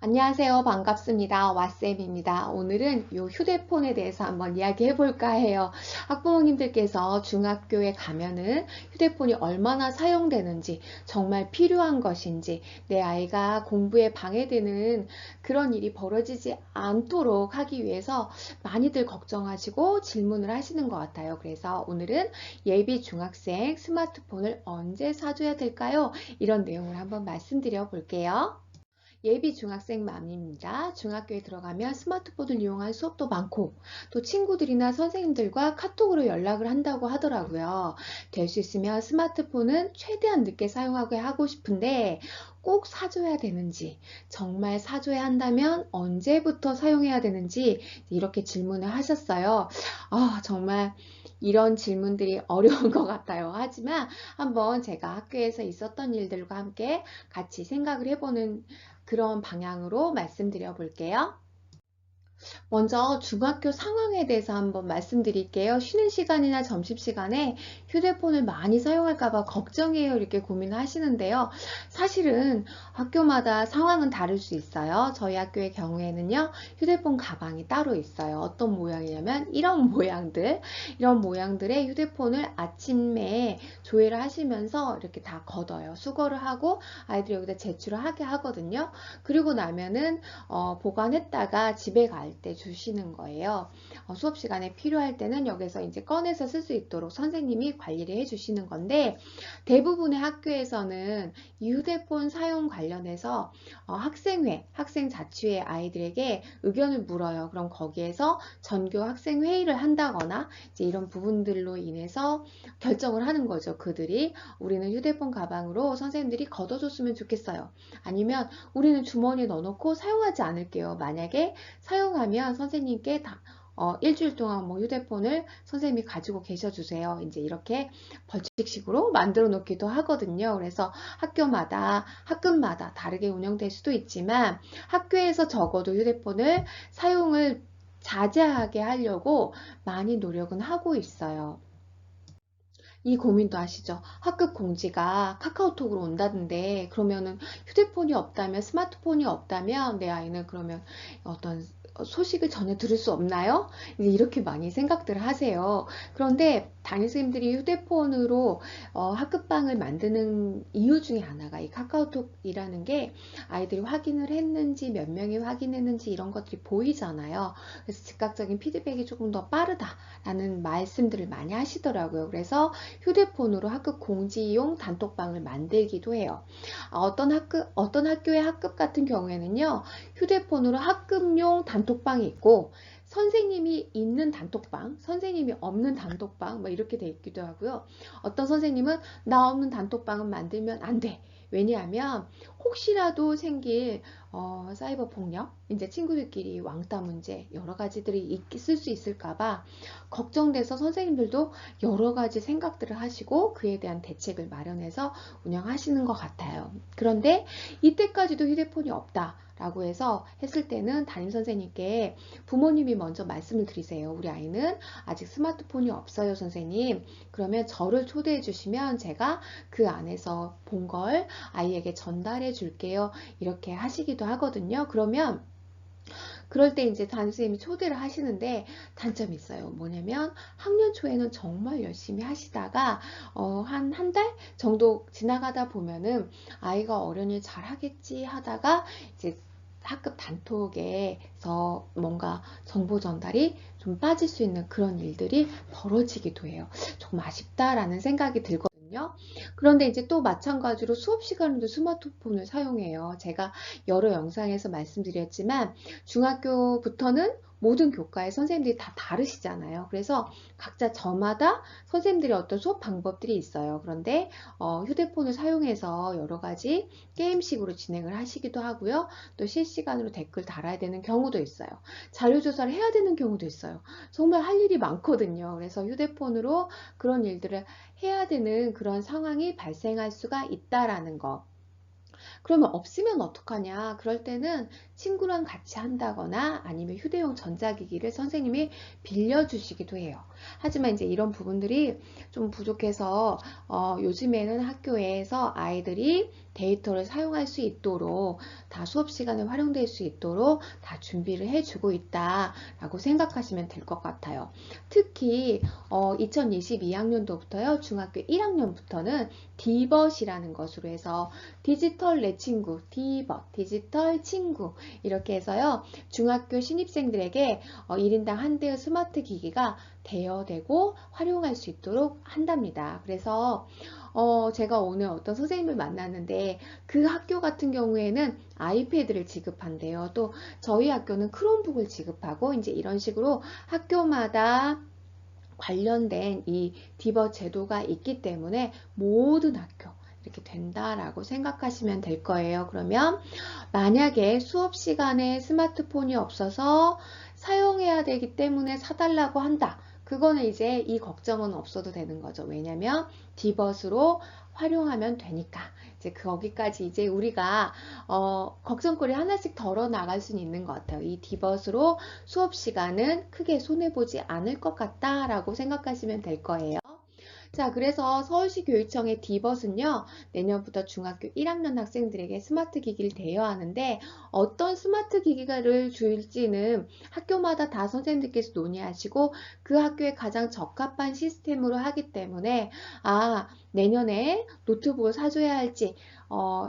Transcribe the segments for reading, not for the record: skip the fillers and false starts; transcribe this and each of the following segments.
안녕하세요. 반갑습니다. 왓쌤입니다. 오늘은 요 휴대폰에 대해서 한번 이야기해 볼까 해요. 학부모님들께서 중학교에 가면은 휴대폰이 얼마나 사용되는지, 정말 필요한 것인지, 내 아이가 공부에 방해되는 그런 일이 벌어지지 않도록 하기 위해서 많이들 걱정하시고 질문을 하시는 것 같아요. 그래서 오늘은 예비 중학생 스마트폰을 언제 사줘야 될까요? 이런 내용을 한번 말씀드려 볼게요. 예비 중학생 맘입니다. 중학교에 들어가면 스마트폰을 이용한 수업도 많고 또 친구들이나 선생님들과 카톡으로 연락을 한다고 하더라고요. 될 수 있으면 스마트폰은 최대한 늦게 사용하게 하고 싶은데 꼭 사줘야 되는지, 정말 사줘야 한다면 언제부터 사용해야 되는지 이렇게 질문을 하셨어요. 정말 이런 질문들이 어려운 것 같아요. 하지만 한번 제가 학교에서 있었던 일들과 함께 같이 생각을 해보는 그런 방향으로 말씀드려 볼게요. 먼저 중학교 상황에 대해서 한번 말씀드릴게요. 쉬는 시간이나 점심시간에 휴대폰을 많이 사용할까 봐 걱정이에요. 이렇게 고민하시는데요. 사실은 학교마다 상황은 다를 수 있어요. 저희 학교의 경우에는요, 휴대폰 가방이 따로 있어요. 어떤 모양이냐면 이런 모양들, 이런 모양들의 휴대폰을 아침에 조회를 하시면서 이렇게 다 걷어요. 수거를 하고 아이들이 여기다 제출을 하게 하거든요. 그리고 나면은 보관했다가 집에 갈 때 주시는 거예요. 수업 시간에 필요할 때는 여기서 이제 꺼내서 쓸 수 있도록 선생님이 관리를 해주시는 건데, 대부분의 학교에서는 이 휴대폰 사용 관련해서 학생회, 학생자치회 아이들에게 의견을 물어요. 그럼 거기에서 전교 학생회의를 한다거나 이제 이런 부분들로 인해서 결정을 하는 거죠. 그들이 우리는 휴대폰 가방으로 선생님들이 걷어줬으면 좋겠어요. 아니면 우리는 주머니에 넣어놓고 사용하지 않을게요. 만약에 사용하면 선생님께 일주일 동안 뭐 휴대폰을 선생님이 가지고 계셔 주세요. 이제 이렇게 벌칙식으로 만들어 놓기도 하거든요. 그래서 학교마다, 학급마다 다르게 운영될 수도 있지만 학교에서 적어도 휴대폰을 사용을 자제하게 하려고 많이 노력은 하고 있어요. 이 고민도 아시죠? 학급 공지가 카카오톡으로 온다던데, 그러면은 휴대폰이 없다면, 스마트폰이 없다면 내 아이는 그러면 어떤 소식을 전혀 들을 수 없나요? 이제 이렇게 많이 생각들을 하세요. 그런데 담임선생님들이 휴대폰으로 학급방을 만드는 이유 중에 하나가 이 카카오톡이라는 게 아이들이 확인을 했는지, 몇 명이 확인했는지 이런 것들이 보이잖아요. 그래서 즉각적인 피드백이 조금 더 빠르다라는 말씀들을 많이 하시더라고요. 그래서 휴대폰으로 학급 공지용 단톡방을 만들기도 해요. 어떤 학교의 학급 같은 경우에는요, 휴대폰으로 학급용 단톡방이 있고, 선생님이 있는 단톡방, 선생님이 없는 단톡방, 뭐 이렇게 돼 있기도 하고요. 어떤 선생님은 나 없는 단톡방은 만들면 안 돼. 왜냐하면 혹시라도 생길 사이버 폭력, 이제 친구들끼리 왕따 문제 여러 가지들이 있을 수 있을까봐 걱정돼서 선생님들도 여러 가지 생각들을 하시고 그에 대한 대책을 마련해서 운영하시는 것 같아요. 그런데 이때까지도 휴대폰이 없다. 라고 해서 했을 때는 담임 선생님께 부모님이 먼저 말씀을 드리세요. 우리 아이는 아직 스마트폰이 없어요, 선생님. 그러면 저를 초대해 주시면 제가 그 안에서 본 걸 아이에게 전달해 줄게요. 이렇게 하시기도 하거든요. 그러면 그럴 때 이제 담임 선생님이 초대를 하시는데 단점이 있어요. 뭐냐면 학년 초에는 정말 열심히 하시다가 한 달 정도 지나가다 보면은 아이가 어련히 잘 하겠지 하다가 이제 학급 단톡에서 뭔가 정보 전달이 좀 빠질 수 있는 그런 일들이 벌어지기도 해요. 조금 아쉽다라는 생각이 들거든요. 그런데 이제 또 마찬가지로 수업 시간에도 스마트폰을 사용해요. 제가 여러 영상에서 말씀드렸지만 중학교부터는 모든 교과의 선생님들이 다 다르시잖아요. 그래서 각자 저마다 선생님들이 어떤 수업 방법들이 있어요. 그런데 휴대폰을 사용해서 여러 가지 게임식으로 진행을 하시기도 하고요. 또 실시간으로 댓글 달아야 되는 경우도 있어요. 자료조사를 해야 되는 경우도 있어요. 정말 할 일이 많거든요. 그래서 휴대폰으로 그런 일들을 해야 되는 그런 상황이 발생할 수가 있다라는 거. 그러면 없으면 어떡하냐? 그럴 때는 친구랑 같이 한다거나 아니면 휴대용 전자기기를 선생님이 빌려주시기도 해요. 하지만 이제 이런 부분들이 좀 부족해서 요즘에는 학교에서 아이들이 데이터를 사용할 수 있도록 다 수업 시간에 활용될 수 있도록 다 준비를 해주고 있다라고 생각하시면 될 것 같아요. 특히 2022학년도부터요, 중학교 1학년부터는 디벗이라는 것으로 해서 디지털 내 친구, 디벗, 디지털 친구 이렇게 해서요, 중학교 신입생들에게 1인당 한 대의 스마트 기기가 대여되고 활용할 수 있도록 한답니다. 그래서 제가 오늘 어떤 선생님을 만났는데 그 학교 같은 경우에는 아이패드를 지급한대요. 또 저희 학교는 크롬북을 지급하고 이제 이런 식으로 학교마다 관련된 이 디버 제도가 있기 때문에 모든 학교 이렇게 된다라고 생각하시면 될 거예요. 그러면 만약에 수업 시간에 스마트폰이 없어서 사용해야 되기 때문에 사달라고 한다. 그거는 이제 이 걱정은 없어도 되는 거죠. 왜냐면 디벗으로 활용하면 되니까. 이제 거기까지 이제 우리가 걱정거리 하나씩 덜어 나갈 수는 있는 것 같아요. 이 디벗으로 수업 시간은 크게 손해보지 않을 것 같다라고 생각하시면 될 거예요. 자, 그래서 서울시 교육청의 디벗은요, 내년부터 중학교 1학년 학생들에게 스마트 기기를 대여하는데 어떤 스마트 기기를 줄지는 학교마다 다 선생님들께서 논의하시고 그 학교에 가장 적합한 시스템으로 하기 때문에 내년에 노트북을 사줘야 할지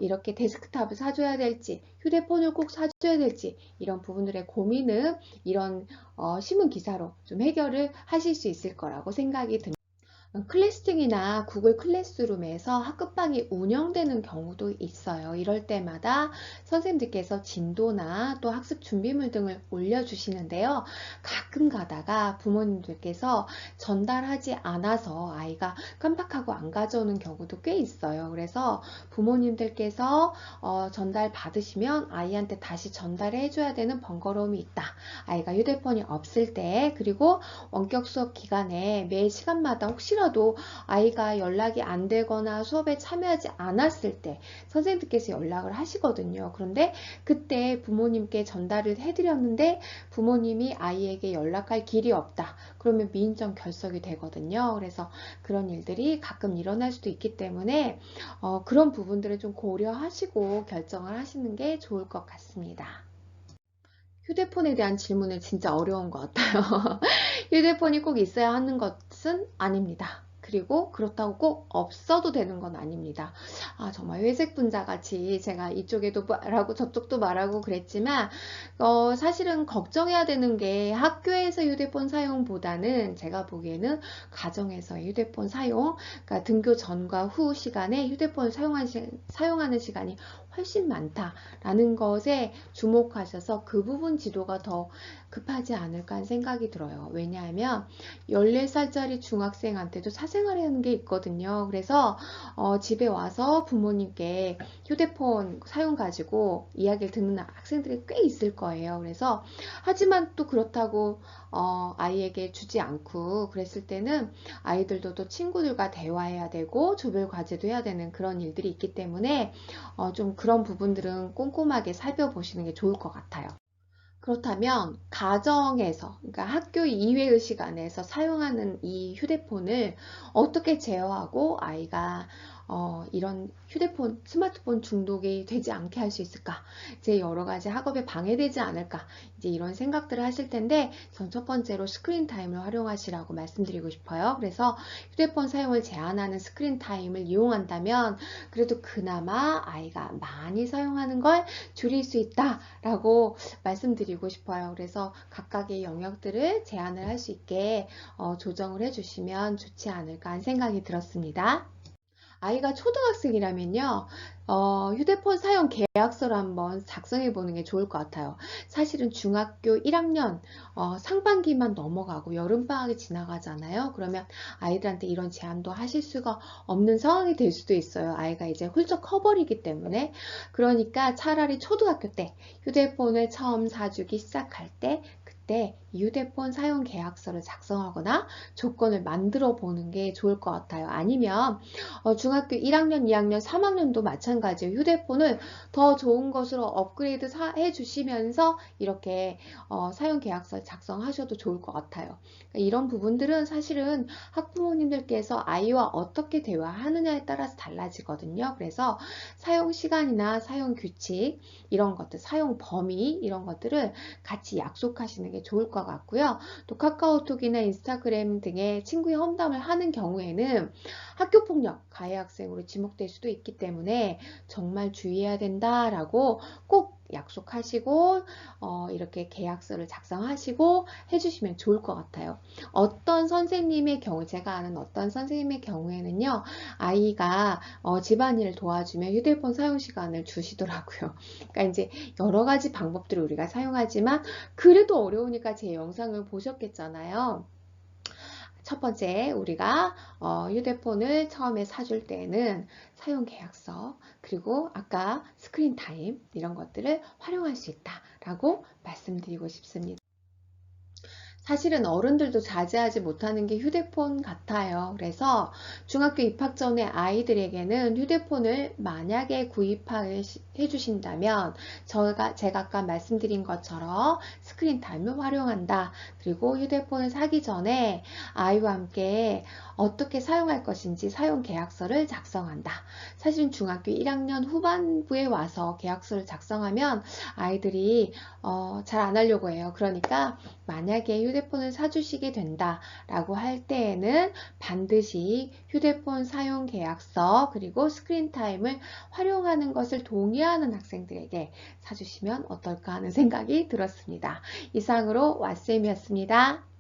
이렇게 데스크탑을 사줘야 될지 휴대폰을 꼭 사줘야 될지 이런 부분들의 고민은 이런 신문 기사로 좀 해결을 하실 수 있을 거라고 생각이 듭니다. 클래스팅이나 구글 클래스룸에서 학급방이 운영되는 경우도 있어요. 이럴 때마다 선생님들께서 진도나 또 학습 준비물 등을 올려주시는데요. 가끔 가다가 부모님들께서 전달하지 않아서 아이가 깜빡하고 안 가져오는 경우도 꽤 있어요. 그래서 부모님들께서 전달 받으시면 아이한테 다시 전달해 줘야 되는 번거로움이 있다. 아이가 휴대폰이 없을 때, 그리고 원격 수업 기간에 매 시간마다 혹시라도 아이가 연락이 안 되거나 수업에 참여하지 않았을 때 선생님들께서 연락을 하시거든요. 그런데 그때 부모님께 전달을 해드렸는데 부모님이 아이에게 연락할 길이 없다. 그러면 미인정 결석이 되거든요. 그래서 그런 일들이 가끔 일어날 수도 있기 때문에 그런 부분들을 좀 고려하시고 결정을 하시는 게 좋을 것 같습니다. 휴대폰에 대한 질문은 진짜 어려운 것 같아요. 휴대폰이 꼭 있어야 하는 것은 아닙니다. 그리고 그렇다고 꼭 없어도 되는 건 아닙니다. 정말 회색 분자 같이 제가 이쪽에도 말하고 저쪽도 말하고 그랬지만 사실은 걱정해야 되는 게 학교에서 휴대폰 사용보다는 제가 보기에는 가정에서의 휴대폰 사용, 그러니까 등교 전과 후 시간에 휴대폰을 사용하는 시간이 훨씬 많다라는 것에 주목하셔서 그 부분 지도가 더 급하지 않을까 하는 생각이 들어요. 왜냐하면 14살짜리 중학생한테도 사생활이라는 게 있거든요. 그래서 집에 와서 부모님께 휴대폰 사용 가지고 이야기를 듣는 학생들이 꽤 있을 거예요. 그래서 하지만 또 그렇다고 아이에게 주지 않고 그랬을 때는 아이들도 또 친구들과 대화해야 되고 조별 과제도 해야 되는 그런 일들이 있기 때문에 좀 그런 부분들은 꼼꼼하게 살펴보시는 게 좋을 것 같아요. 그렇다면 가정에서, 그러니까 학교 이외의 시간에서 사용하는 이 휴대폰을 어떻게 제어하고 아이가 이런 스마트폰 중독이 되지 않게 할 수 있을까? 이제 여러 가지 학업에 방해되지 않을까? 이제 이런 생각들을 하실 텐데, 전 첫 번째로 스크린 타임을 활용하시라고 말씀드리고 싶어요. 그래서 휴대폰 사용을 제한하는 스크린 타임을 이용한다면, 그래도 그나마 아이가 많이 사용하는 걸 줄일 수 있다라고 말씀드리고 싶어요. 그래서 각각의 영역들을 제한을 할 수 있게 조정을 해주시면 좋지 않을까 하는 생각이 들었습니다. 아이가 초등학생이라면요, 휴대폰 사용 계약서를 한번 작성해 보는 게 좋을 것 같아요. 사실은 중학교 1학년 상반기만 넘어가고 여름방학이 지나가잖아요. 그러면 아이들한테 이런 제한도 하실 수가 없는 상황이 될 수도 있어요. 아이가 이제 훌쩍 커버리기 때문에. 그러니까 차라리 초등학교 때 휴대폰을 처음 사주기 시작할 때 때 이 휴대폰 사용 계약서를 작성하거나 조건을 만들어 보는 게 좋을 것 같아요. 아니면 중학교 1학년, 2학년, 3학년도 마찬가지예요. 휴대폰을 더 좋은 것으로 업그레이드 해 주시면서 이렇게 사용 계약서 작성하셔도 좋을 것 같아요. 그러니까 이런 부분들은 사실은 학부모님들께서 아이와 어떻게 대화하느냐에 따라서 달라지거든요. 그래서 사용 시간이나 사용 규칙 이런 것들, 사용 범위 이런 것들을 같이 약속하시는 게 좋을 것 같고요. 또 카카오톡이나 인스타그램 등의 친구의 험담을 하는 경우에는 학교폭력 가해 학생으로 지목될 수도 있기 때문에 정말 주의해야 된다라고 꼭 약속하시고 이렇게 계약서를 작성하시고 해주시면 좋을 것 같아요. 어떤 선생님의 경우, 제가 아는 어떤 선생님의 경우에는요, 아이가 집안일을 도와주면 휴대폰 사용 시간을 주시더라고요. 그러니까 이제 여러 가지 방법들을 우리가 사용하지만 그래도 어려우니까 제 영상을 보셨겠잖아요. 첫 번째, 우리가 휴대폰을 처음에 사줄 때는 사용 계약서, 그리고 아까 스크린 타임 이런 것들을 활용할 수 있다라고 말씀드리고 싶습니다. 사실은 어른들도 자제하지 못하는 게 휴대폰 같아요. 그래서 중학교 입학 전에 아이들에게는 휴대폰을 만약에 구입해 주신다면 제가 아까 말씀드린 것처럼 스크린 타임을 활용한다. 그리고 휴대폰을 사기 전에 아이와 함께 어떻게 사용할 것인지 사용 계약서를 작성한다. 사실은 중학교 1학년 후반부에 와서 계약서를 작성하면 아이들이 잘 안 하려고 해요. 그러니까 만약에 휴대폰을 사주시게 된다라고 할 때에는 반드시 휴대폰 사용 계약서 그리고 스크린 타임을 활용하는 것을 동의하는 학생들에게 사주시면 어떨까 하는 생각이 들었습니다. 이상으로 왓쌤이었습니다.